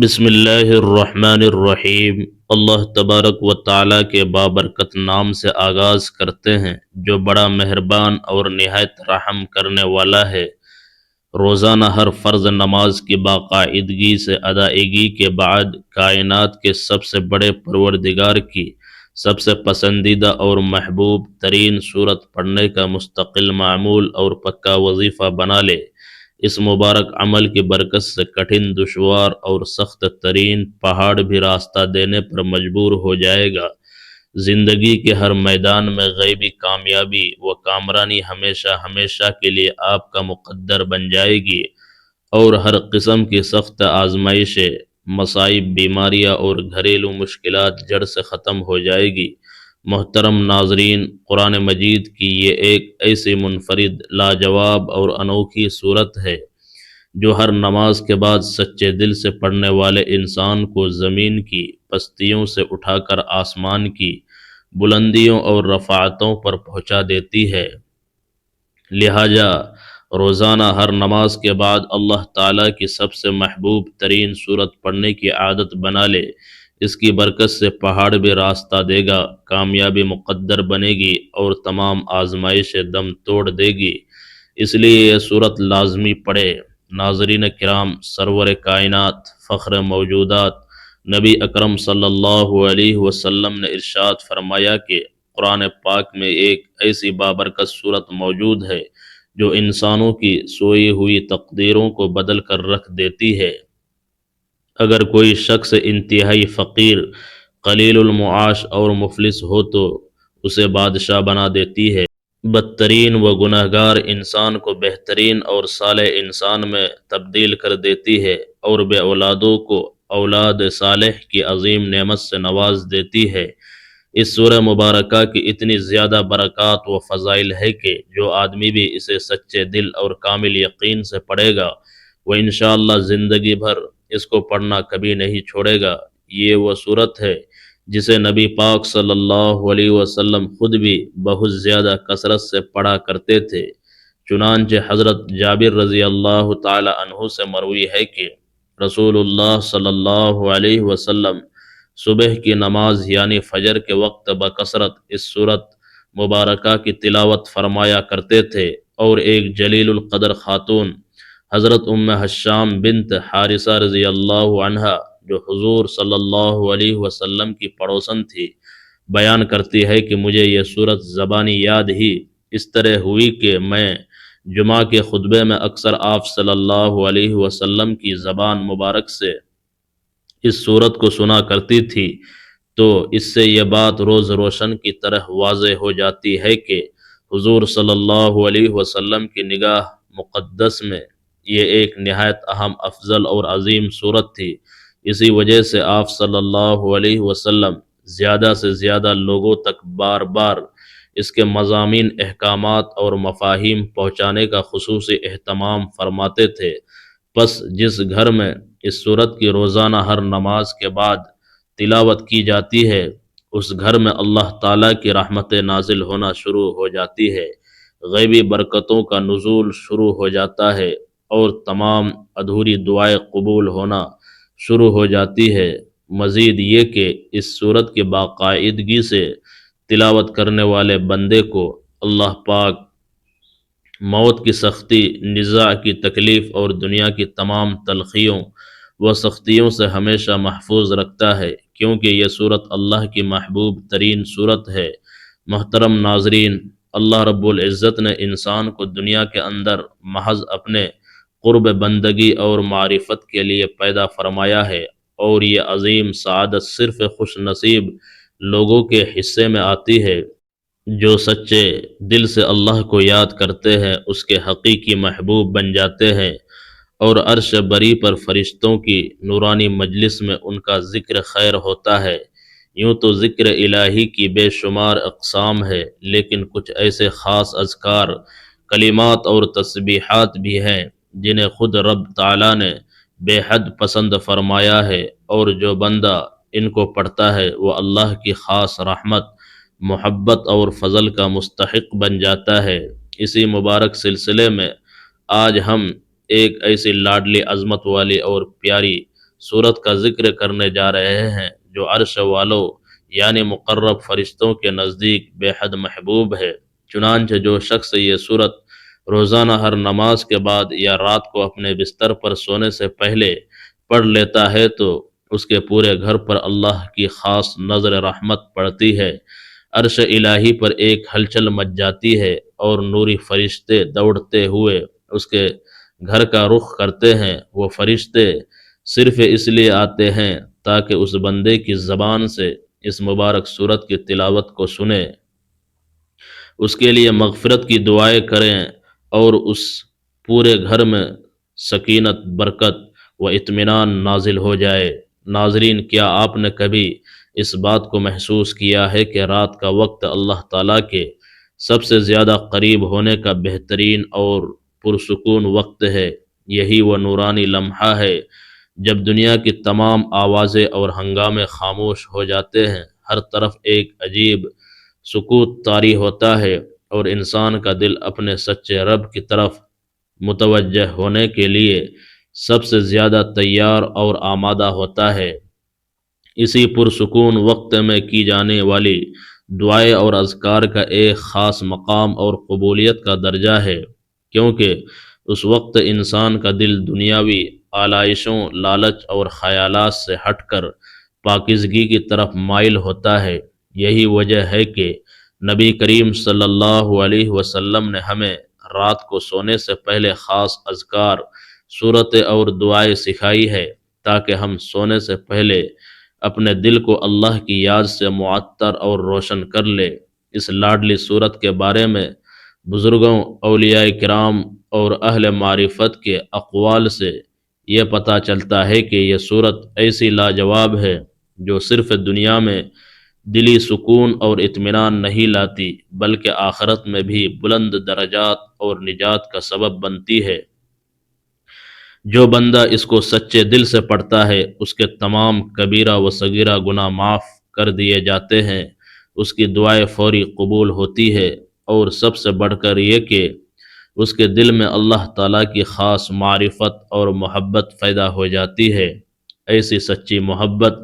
بسم اللہ الرحمن الرحیم۔ اللہ تبارک و تعالیٰ کے بابرکت نام سے آغاز کرتے ہیں جو بڑا مہربان اور نہایت رحم کرنے والا ہے۔ روزانہ ہر فرض نماز کی باقاعدگی سے ادائیگی کے بعد کائنات کے سب سے بڑے پروردگار کی سب سے پسندیدہ اور محبوب ترین صورت پڑھنے کا مستقل معمول اور پکا وظیفہ بنا لے۔ اس مبارک عمل کی برکت سے کٹھن، دشوار اور سخت ترین پہاڑ بھی راستہ دینے پر مجبور ہو جائے گا۔ زندگی کے ہر میدان میں غیبی کامیابی و کامرانی ہمیشہ ہمیشہ کے لیے آپ کا مقدر بن جائے گی، اور ہر قسم کی سخت آزمائشیں، مصائب، بیماریاں اور گھریلو مشکلات جڑ سے ختم ہو جائے گی۔ محترم ناظرین، قرآن مجید کی یہ ایک ایسی منفرد، لاجواب اور انوکھی صورت ہے جو ہر نماز کے بعد سچے دل سے پڑھنے والے انسان کو زمین کی پستیوں سے اٹھا کر آسمان کی بلندیوں اور رفعتوں پر پہنچا دیتی ہے۔ لہٰذا روزانہ ہر نماز کے بعد اللہ تعالیٰ کی سب سے محبوب ترین صورت پڑھنے کی عادت بنا لے۔ اس کی برکت سے پہاڑ بھی راستہ دے گا، کامیابی مقدر بنے گی اور تمام آزمائشیں دم توڑ دے گی۔ اس لیے یہ صورت لازمی پڑھے۔ ناظرین کرام، سرور کائنات، فخر موجودات نبی اکرم صلی اللہ علیہ وسلم نے ارشاد فرمایا کہ قرآن پاک میں ایک ایسی بابرکت صورت موجود ہے جو انسانوں کی سوئی ہوئی تقدیروں کو بدل کر رکھ دیتی ہے۔ اگر کوئی شخص انتہائی فقیر، قلیل المعاش اور مفلس ہو تو اسے بادشاہ بنا دیتی ہے۔ بدترین و گنہگار انسان کو بہترین اور صالح انسان میں تبدیل کر دیتی ہے، اور بے اولادوں کو اولاد صالح کی عظیم نعمت سے نواز دیتی ہے۔ اس سورہ مبارکہ کی اتنی زیادہ برکات و فضائل ہے کہ جو آدمی بھی اسے سچے دل اور کامل یقین سے پڑھے گا وہ انشاءاللہ زندگی بھر اس کو پڑھنا کبھی نہیں چھوڑے گا۔ یہ وہ صورت ہے جسے نبی پاک صلی اللہ علیہ وسلم خود بھی بہت زیادہ کثرت سے پڑھا کرتے تھے۔ چنانچہ حضرت جابر رضی اللہ تعالی عنہ سے مروی ہے کہ رسول اللہ صلی اللہ علیہ وسلم صبح کی نماز یعنی فجر کے وقت بکثرت اس صورت مبارکہ کی تلاوت فرمایا کرتے تھے، اور ایک جلیل القدر خاتون حضرت ام حشام بنت حارثہ رضی اللہ عنہا جو حضور صلی اللہ علیہ وسلم کی پڑوسن تھی، بیان کرتی ہے کہ مجھے یہ صورت زبانی یاد ہی اس طرح ہوئی کہ میں جمعہ کے خطبے میں اکثر آپ صلی اللہ علیہ وسلم کی زبان مبارک سے اس صورت کو سنا کرتی تھی، تو اس سے یہ بات روز روشن کی طرح واضح ہو جاتی ہے کہ حضور صلی اللہ علیہ وسلم کی نگاہ مقدس میں یہ ایک نہایت اہم، افضل اور عظیم صورت تھی۔ اسی وجہ سے آپ صلی اللہ علیہ وسلم زیادہ سے زیادہ لوگوں تک بار بار اس کے مضامین، احکامات اور مفاہیم پہنچانے کا خصوصی اہتمام فرماتے تھے۔ پس جس گھر میں اس صورت کی روزانہ ہر نماز کے بعد تلاوت کی جاتی ہے، اس گھر میں اللہ تعالیٰ کی رحمت نازل ہونا شروع ہو جاتی ہے، غیبی برکتوں کا نزول شروع ہو جاتا ہے، اور تمام ادھوری دعائیں قبول ہونا شروع ہو جاتی ہے۔ مزید یہ کہ اس صورت کی باقاعدگی سے تلاوت کرنے والے بندے کو اللہ پاک موت کی سختی، نزاع کی تکلیف اور دنیا کی تمام تلخیوں و سختیوں سے ہمیشہ محفوظ رکھتا ہے، کیونکہ یہ صورت اللہ کی محبوب ترین صورت ہے۔ محترم ناظرین، اللہ رب العزت نے انسان کو دنیا کے اندر محض اپنے قرب بندگی اور معرفت کے لیے پیدا فرمایا ہے، اور یہ عظیم سعادت صرف خوش نصیب لوگوں کے حصے میں آتی ہے۔ جو سچے دل سے اللہ کو یاد کرتے ہیں اس کے حقیقی محبوب بن جاتے ہیں، اور عرش بری پر فرشتوں کی نورانی مجلس میں ان کا ذکر خیر ہوتا ہے۔ یوں تو ذکر الہی کی بے شمار اقسام ہے، لیکن کچھ ایسے خاص اذکار، کلمات اور تسبیحات بھی ہیں جنہیں خود رب تعالیٰ نے بے حد پسند فرمایا ہے، اور جو بندہ ان کو پڑھتا ہے وہ اللہ کی خاص رحمت، محبت اور فضل کا مستحق بن جاتا ہے۔ اسی مبارک سلسلے میں آج ہم ایک ایسی لاڈلی، عظمت والی اور پیاری صورت کا ذکر کرنے جا رہے ہیں، جو عرش والوں یعنی مقرب فرشتوں کے نزدیک بے حد محبوب ہے۔ چنانچہ جو شخص یہ صورت روزانہ ہر نماز کے بعد یا رات کو اپنے بستر پر سونے سے پہلے پڑھ لیتا ہے تو اس کے پورے گھر پر اللہ کی خاص نظر رحمت پڑتی ہے۔ عرش الہی پر ایک ہلچل مچ جاتی ہے اور نوری فرشتے دوڑتے ہوئے اس کے گھر کا رخ کرتے ہیں۔ وہ فرشتے صرف اس لیے آتے ہیں تاکہ اس بندے کی زبان سے اس مبارک صورت کی تلاوت کو سنیں، اس کے لیے مغفرت کی دعائیں کریں اور اس پورے گھر میں سکینت، برکت و اطمینان نازل ہو جائے۔ ناظرین، کیا آپ نے کبھی اس بات کو محسوس کیا ہے کہ رات کا وقت اللہ تعالیٰ کے سب سے زیادہ قریب ہونے کا بہترین اور پرسکون وقت ہے؟ یہی وہ نورانی لمحہ ہے جب دنیا کی تمام آوازیں اور ہنگامے خاموش ہو جاتے ہیں، ہر طرف ایک عجیب سکوت طاری ہوتا ہے اور انسان کا دل اپنے سچے رب کی طرف متوجہ ہونے کے لیے سب سے زیادہ تیار اور آمادہ ہوتا ہے۔ اسی پرسکون وقت میں کی جانے والی دعائیں اور اذکار کا ایک خاص مقام اور قبولیت کا درجہ ہے، کیونکہ اس وقت انسان کا دل دنیاوی آلائشوں، لالچ اور خیالات سے ہٹ کر پاکیزگی کی طرف مائل ہوتا ہے۔ یہی وجہ ہے کہ نبی کریم صلی اللہ علیہ وسلم نے ہمیں رات کو سونے سے پہلے خاص اذکار، صورتیں اور دعائیں سکھائی ہے تاکہ ہم سونے سے پہلے اپنے دل کو اللہ کی یاد سے معطر اور روشن کر لے۔ اس لاڈلی صورت کے بارے میں بزرگوں، اولیاء کرام اور اہل معرفت کے اقوال سے یہ پتہ چلتا ہے کہ یہ صورت ایسی لاجواب ہے جو صرف دنیا میں دلی سکون اور اطمینان نہیں لاتی بلکہ آخرت میں بھی بلند درجات اور نجات کا سبب بنتی ہے۔ جو بندہ اس کو سچے دل سے پڑھتا ہے، اس کے تمام کبیرہ و صغیرہ گناہ معاف کر دیے جاتے ہیں، اس کی دعائیں فوری قبول ہوتی ہے، اور سب سے بڑھ کر یہ کہ اس کے دل میں اللہ تعالیٰ کی خاص معرفت اور محبت پیدا ہو جاتی ہے۔ ایسی سچی محبت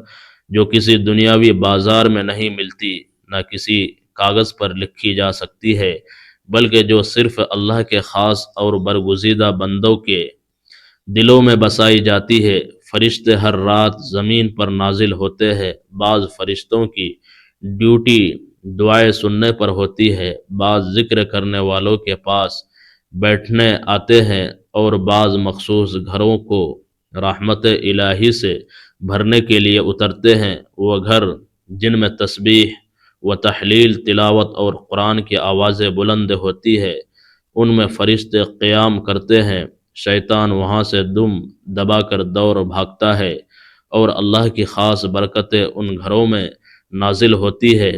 جو کسی دنیاوی بازار میں نہیں ملتی، نہ کسی کاغذ پر لکھی جا سکتی ہے، بلکہ جو صرف اللہ کے خاص اور برگزیدہ بندوں کے دلوں میں بسائی جاتی ہے۔ فرشتے ہر رات زمین پر نازل ہوتے ہیں۔ بعض فرشتوں کی ڈیوٹی دعائیں سننے پر ہوتی ہے، بعض ذکر کرنے والوں کے پاس بیٹھنے آتے ہیں، اور بعض مخصوص گھروں کو رحمت الہی سے بھرنے کے لیے اترتے ہیں۔ وہ گھر جن میں تسبیح و تحلیل، تلاوت اور قرآن کی آوازیں بلند ہوتی ہے، ان میں فرشتے قیام کرتے ہیں۔ شیطان وہاں سے دم دبا کر دور بھاگتا ہے، اور اللہ کی خاص برکتیں ان گھروں میں نازل ہوتی ہے۔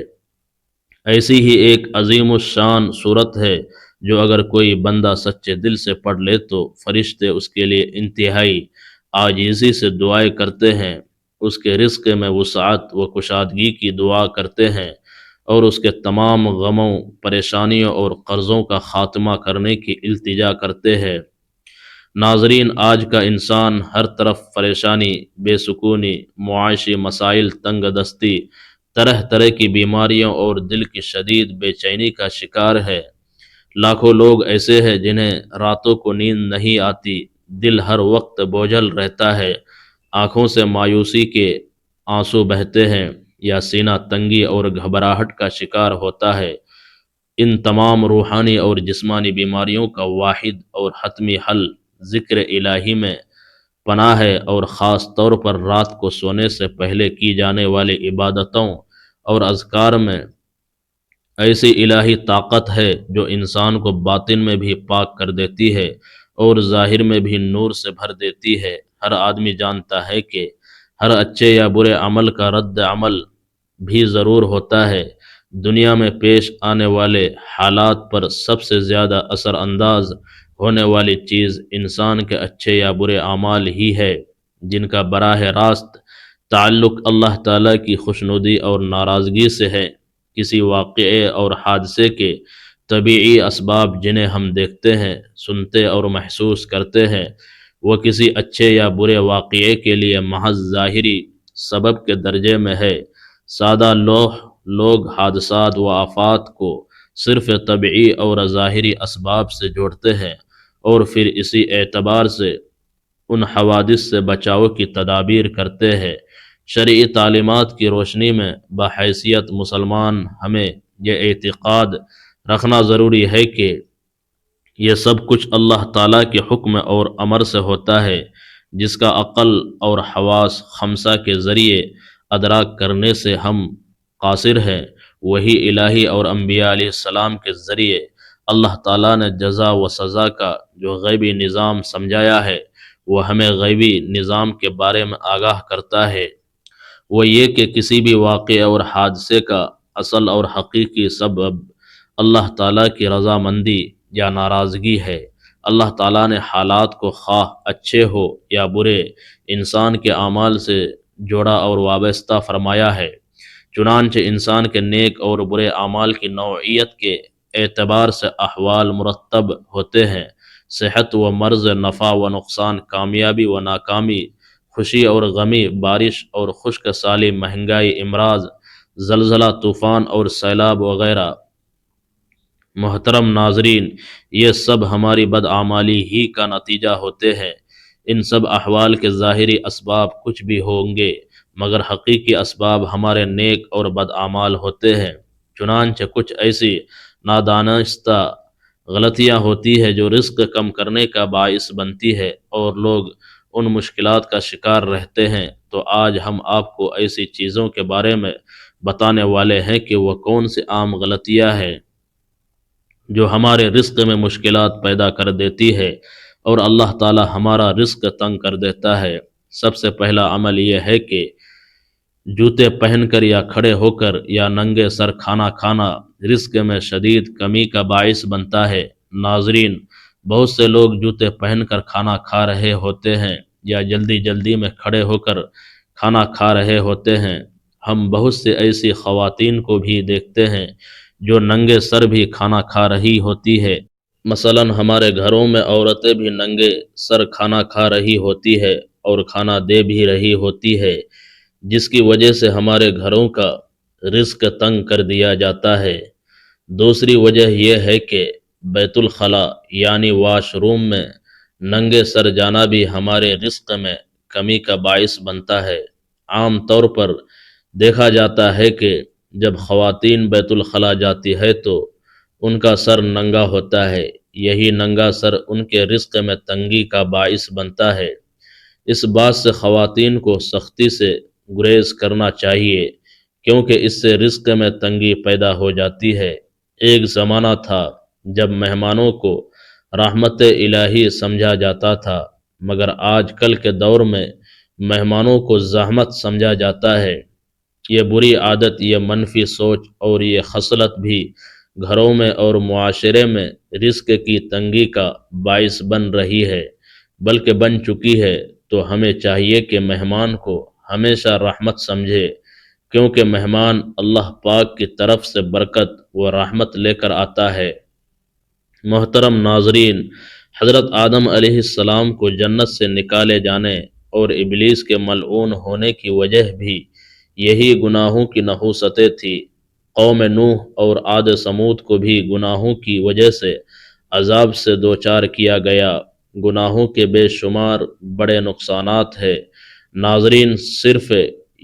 ایسی ہی ایک عظیم الشان صورت ہے جو اگر کوئی بندہ سچے دل سے پڑھ لے تو فرشتے اس کے لیے انتہائی عاجزی سے دعائیں کرتے ہیں، اس کے رزق میں وسعت و کشادگی کی دعا کرتے ہیں، اور اس کے تمام غموں، پریشانیوں اور قرضوں کا خاتمہ کرنے کی التجا کرتے ہیں۔ ناظرین، آج کا انسان ہر طرف پریشانی، بے سکونی، معاشی مسائل، تنگ دستی، طرح طرح کی بیماریوں اور دل کی شدید بے چینی کا شکار ہے۔ لاکھوں لوگ ایسے ہیں جنہیں راتوں کو نیند نہیں آتی، دل ہر وقت بوجھل رہتا ہے، آنکھوں سے مایوسی کے آنسو بہتے ہیں، یا سینہ تنگی اور گھبراہٹ کا شکار ہوتا ہے۔ ان تمام روحانی اور جسمانی بیماریوں کا واحد اور حتمی حل ذکر الہی میں پناہ ہے، اور خاص طور پر رات کو سونے سے پہلے کی جانے والی عبادتوں اور اذکار میں ایسی الہی طاقت ہے جو انسان کو باطن میں بھی پاک کر دیتی ہے اور ظاہر میں بھی نور سے بھر دیتی ہے۔ ہر آدمی جانتا ہے کہ ہر اچھے یا برے عمل کا رد عمل بھی ضرور ہوتا ہے۔ دنیا میں پیش آنے والے حالات پر سب سے زیادہ اثر انداز ہونے والی چیز انسان کے اچھے یا برے اعمال ہی ہے، جن کا براہ راست تعلق اللہ تعالیٰ کی خوشنودی اور ناراضگی سے ہے۔ کسی واقعے اور حادثے کے طبیعی اسباب جنہیں ہم دیکھتے ہیں، سنتے اور محسوس کرتے ہیں، وہ کسی اچھے یا برے واقعے کے لیے محض ظاہری سبب کے درجے میں ہے۔ سادہ لوگ حادثات و آفات کو صرف طبعی اور ظاہری اسباب سے جوڑتے ہیں اور پھر اسی اعتبار سے ان حوادث سے بچاؤ کی تدابیر کرتے ہیں۔ شرعی تعلیمات کی روشنی میں بحیثیت مسلمان ہمیں یہ اعتقاد رکھنا ضروری ہے کہ یہ سب کچھ اللہ تعالیٰ کے حکم اور امر سے ہوتا ہے، جس کا عقل اور حواس خمسہ کے ذریعے ادراک کرنے سے ہم قاصر ہیں۔ وہی الہی اور انبیاء علیہ السلام کے ذریعے اللہ تعالیٰ نے جزا و سزا کا جو غیبی نظام سمجھایا ہے، وہ ہمیں غیبی نظام کے بارے میں آگاہ کرتا ہے۔ وہ یہ کہ کسی بھی واقعے اور حادثے کا اصل اور حقیقی سبب اللہ تعالیٰ کی رضامندی یا ناراضگی ہے۔ اللہ تعالیٰ نے حالات کو خواہ اچھے ہو یا برے انسان کے اعمال سے جوڑا اور وابستہ فرمایا ہے۔ چنانچہ انسان کے نیک اور برے اعمال کی نوعیت کے اعتبار سے احوال مرتب ہوتے ہیں۔ صحت و مرض، نفع و نقصان، کامیابی و ناکامی، خوشی اور غمی، بارش اور خشک سالی، مہنگائی، امراض، زلزلہ، طوفان اور سیلاب وغیرہ۔ محترم ناظرین، یہ سب ہماری بدعمالی ہی کا نتیجہ ہوتے ہیں۔ ان سب احوال کے ظاہری اسباب کچھ بھی ہوں گے، مگر حقیقی اسباب ہمارے نیک اور بدعمال ہوتے ہیں۔ چنانچہ کچھ ایسی نادانستہ غلطیاں ہوتی ہے جو رزق کم کرنے کا باعث بنتی ہے اور لوگ ان مشکلات کا شکار رہتے ہیں۔ تو آج ہم آپ کو ایسی چیزوں کے بارے میں بتانے والے ہیں کہ وہ کون سی عام غلطیاں ہیں جو ہمارے رزق میں مشکلات پیدا کر دیتی ہے اور اللہ تعالی ہمارا رزق تنگ کر دیتا ہے۔ سب سے پہلا عمل یہ ہے کہ جوتے پہن کر یا کھڑے ہو کر یا ننگے سر کھانا کھانا رزق میں شدید کمی کا باعث بنتا ہے۔ ناظرین، بہت سے لوگ جوتے پہن کر کھانا کھا رہے ہوتے ہیں یا جلدی جلدی میں کھڑے ہو کر کھانا کھا رہے ہوتے ہیں۔ ہم بہت سے ایسی خواتین کو بھی دیکھتے ہیں جو ننگے سر بھی کھانا کھا رہی ہوتی ہے۔ مثلا ہمارے گھروں میں عورتیں بھی ننگے سر کھانا کھا رہی ہوتی ہے اور کھانا دے بھی رہی ہوتی ہے، جس کی وجہ سے ہمارے گھروں کا رزق تنگ کر دیا جاتا ہے۔ دوسری وجہ یہ ہے کہ بیت الخلاء یعنی واش روم میں ننگے سر جانا بھی ہمارے رزق میں کمی کا باعث بنتا ہے۔ عام طور پر دیکھا جاتا ہے کہ جب خواتین بیت الخلاء جاتی ہے تو ان کا سر ننگا ہوتا ہے۔ یہی ننگا سر ان کے رزق میں تنگی کا باعث بنتا ہے۔ اس بات سے خواتین کو سختی سے گریز کرنا چاہیے، کیونکہ اس سے رزق میں تنگی پیدا ہو جاتی ہے۔ ایک زمانہ تھا جب مہمانوں کو رحمت الہی سمجھا جاتا تھا، مگر آج کل کے دور میں مہمانوں کو زحمت سمجھا جاتا ہے۔ یہ بری عادت، یہ منفی سوچ اور یہ خصلت بھی گھروں میں اور معاشرے میں رزق کی تنگی کا باعث بن رہی ہے، بلکہ بن چکی ہے۔ تو ہمیں چاہیے کہ مہمان کو ہمیشہ رحمت سمجھے، کیونکہ مہمان اللہ پاک کی طرف سے برکت و رحمت لے کر آتا ہے۔ محترم ناظرین، حضرت آدم علیہ السلام کو جنت سے نکالے جانے اور ابلیس کے ملعون ہونے کی وجہ بھی یہی گناہوں کی نحوستیں تھی۔ قوم نوح اور عاد سمود کو بھی گناہوں کی وجہ سے عذاب سے دوچار کیا گیا۔ گناہوں کے بے شمار بڑے نقصانات ہیں۔ ناظرین، صرف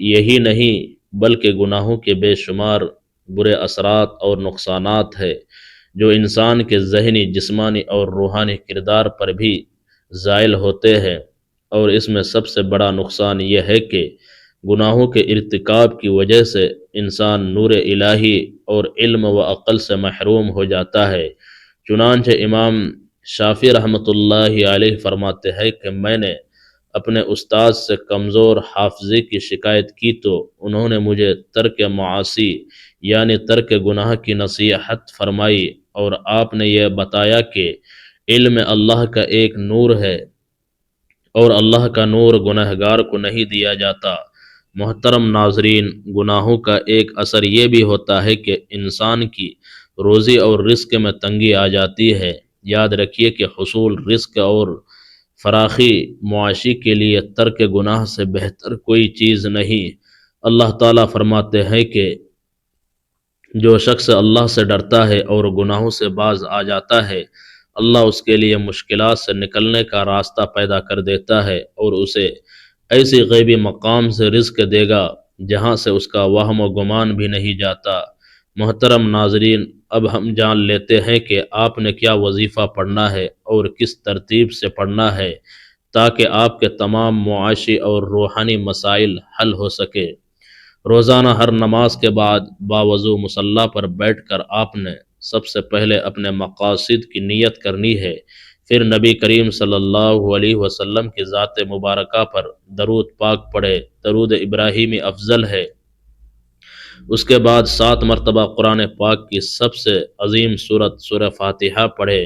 یہی نہیں بلکہ گناہوں کے بے شمار برے اثرات اور نقصانات ہیں جو انسان کے ذہنی، جسمانی اور روحانی کردار پر بھی زائل ہوتے ہیں، اور اس میں سب سے بڑا نقصان یہ ہے کہ گناہوں کے ارتکاب کی وجہ سے انسان نور الہی اور علم و عقل سے محروم ہو جاتا ہے۔ چنانچہ امام شافعی رحمۃ اللہ علیہ فرماتے ہیں کہ میں نے اپنے استاد سے کمزور حافظے کی شکایت کی تو انہوں نے مجھے ترک معاصی یعنی ترک گناہ کی نصیحت فرمائی، اور آپ نے یہ بتایا کہ علم اللہ کا ایک نور ہے اور اللہ کا نور گنہگار کو نہیں دیا جاتا۔ محترم ناظرین، گناہوں کا ایک اثر یہ بھی ہوتا ہے کہ انسان کی روزی اور رزق میں تنگی آ جاتی ہے۔ یاد رکھیے کہ حصول رزق اور فراخی معاشی کے لیے ترک گناہ سے بہتر کوئی چیز نہیں۔ اللہ تعالیٰ فرماتے ہیں کہ جو شخص اللہ سے ڈرتا ہے اور گناہوں سے باز آ جاتا ہے، اللہ اس کے لیے مشکلات سے نکلنے کا راستہ پیدا کر دیتا ہے اور اسے ایسی غیبی مقام سے رزق دے گا جہاں سے اس کا وہم و گمان بھی نہیں جاتا۔ محترم ناظرین، اب ہم جان لیتے ہیں کہ آپ نے کیا وظیفہ پڑھنا ہے اور کس ترتیب سے پڑھنا ہے تاکہ آپ کے تمام معاشی اور روحانی مسائل حل ہو سکے۔ روزانہ ہر نماز کے بعد باوضو مصلی پر بیٹھ کر آپ نے سب سے پہلے اپنے مقاصد کی نیت کرنی ہے، پھر نبی کریم صلی اللہ علیہ وسلم کی ذات مبارکہ پر درود پاک پڑھے۔ درود ابراہیمی افضل ہے۔ اس کے بعد 7 مرتبہ قرآن پاک کی سب سے عظیم صورت سورہ فاتحہ پڑھے۔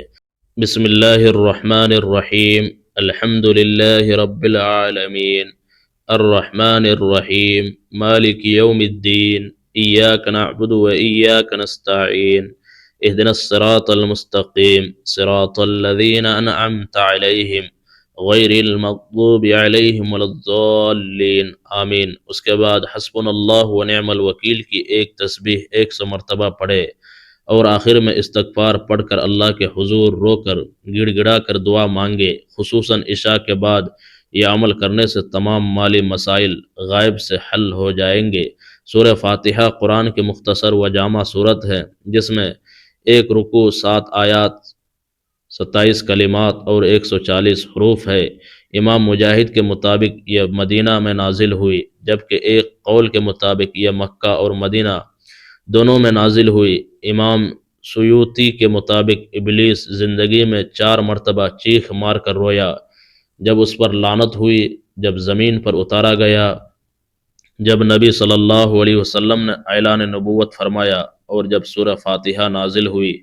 بسم اللہ الرحمن الرحیم، الحمد للہ رب العالمین، الرحمن الرحیم، مالک یوم الدین، ایاک نعبد و ایاک نستعین، اہدنا الصراط المستقیم، صراط الذین انعمت علیہم غیر المغضوب علیہم ولا الضالین، آمین۔ اس کے بعد حسبنا اللہ و نعم الوکیل کی ایک تسبیح 100 مرتبہ پڑھے اور آخر میں استغفار پڑھ کر اللہ کے حضور رو کر گڑ گڑا کر دعا مانگے۔ خصوصاً عشاء کے بعد یہ عمل کرنے سے تمام مالی مسائل غائب سے حل ہو جائیں گے۔ سورہ فاتحہ قرآن کی مختصر و جامع صورت ہے جس میں ایک رکوع، 7 آیات، 27 کلمات اور 140 حروف ہے۔ امام مجاہد کے مطابق یہ مدینہ میں نازل ہوئی، جبکہ ایک قول کے مطابق یہ مکہ اور مدینہ دونوں میں نازل ہوئی۔ امام سیوطی کے مطابق ابلیس زندگی میں 4 مرتبہ چیخ مار کر رویا، جب اس پر لعنت ہوئی، جب زمین پر اتارا گیا، جب نبی صلی اللہ علیہ وسلم نے اعلان نبوت فرمایا اور جب سورہ فاتحہ نازل ہوئی۔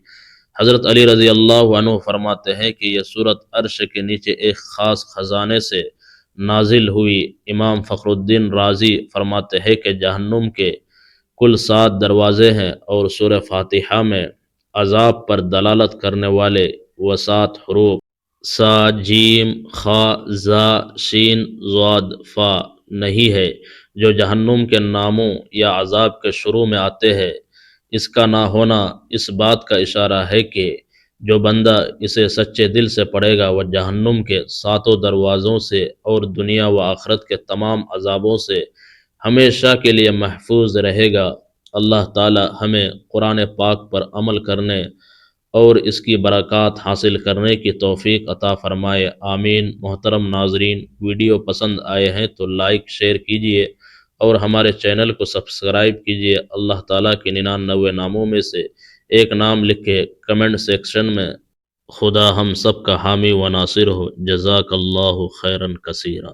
حضرت علی رضی اللہ عنہ فرماتے ہیں کہ یہ سورت عرش کے نیچے ایک خاص خزانے سے نازل ہوئی۔ امام فخر الدین رازی فرماتے ہیں کہ جہنم کے کل 7 دروازے ہیں اور سورہ فاتحہ میں عذاب پر دلالت کرنے والے وہ 7 حروف سا جیم خا زا شین ضاد فا نہیں ہے جو جہنم کے ناموں یا عذاب کے شروع میں آتے ہیں۔ اس کا نہ ہونا اس بات کا اشارہ ہے کہ جو بندہ اسے سچے دل سے پڑھے گا وہ جہنم کے 7 دروازوں سے اور دنیا و آخرت کے تمام عذابوں سے ہمیشہ کے لیے محفوظ رہے گا۔ اللہ تعالی ہمیں قرآن پاک پر عمل کرنے اور اس کی برکات حاصل کرنے کی توفیق عطا فرمائے، آمین۔ محترم ناظرین، ویڈیو پسند آئے ہیں تو لائک شیئر کیجئے اور ہمارے چینل کو سبسکرائب کیجئے۔ اللہ تعالیٰ کے 99 ناموں میں سے ایک نام لکھ کے کمنٹ سیکشن میں خدا ہم سب کا حامی و ناصر ہو۔ جزاک اللہ خیرا کثیرا۔